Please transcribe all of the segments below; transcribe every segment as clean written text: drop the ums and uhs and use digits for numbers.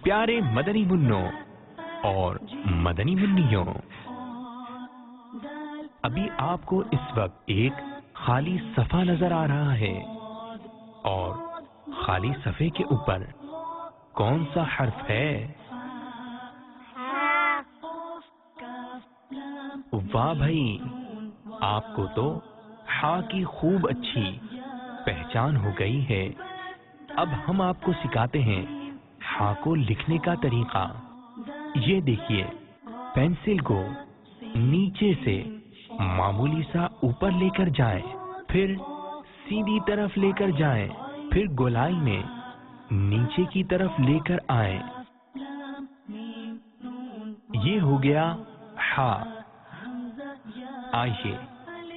پیارے مدنی منوں اور مدنی منیوں، ابھی آپ کو اس وقت ایک خالی صفحہ نظر آ رہا ہے، اور خالی صفحے کے اوپر کون سا حرف ہے؟ واہ بھائی، آپ کو تو ہا کی خوب اچھی پہچان ہو گئی ہے۔ اب ہم آپ کو سکھاتے ہیں ہا کو لکھنے کا طریقہ۔ یہ دیکھیے، پینسل کو نیچے سے معمولی سا اوپر لے کر جائیں، پھر سیدھی طرف لے کر جائیں، پھر گولائی میں نیچے کی طرف لے کر آئیں۔ یہ ہو گیا ہا۔ آئیے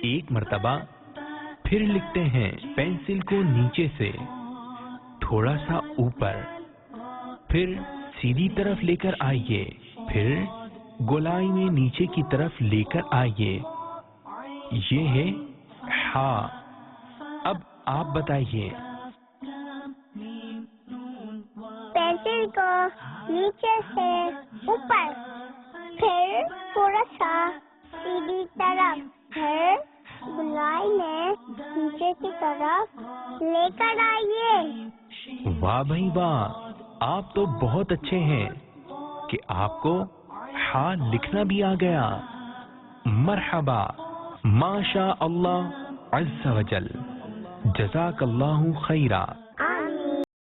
ایک مرتبہ پھر لکھتے ہیں، پینسل کو نیچے سے تھوڑا سا اوپر، پھر سیدھی طرف لے کر آئیے، پھر گولائی میں نیچے کی طرف لے کر آئیے۔ یہ ہے ہا۔ اب آپ بتائیے۔ پینسل کو نیچے سے اوپر، پھر تھوڑا سا سیدھی طرف، پھر گولائی میں نیچے کی طرف لے کر آئیے۔ واہ بھائی واہ، آپ تو بہت اچھے ہیں کہ آپ کو ہا لکھنا بھی آ گیا۔ مرحبا، ماشاء اللہ عز و جل، جزاک اللہ خیرہ۔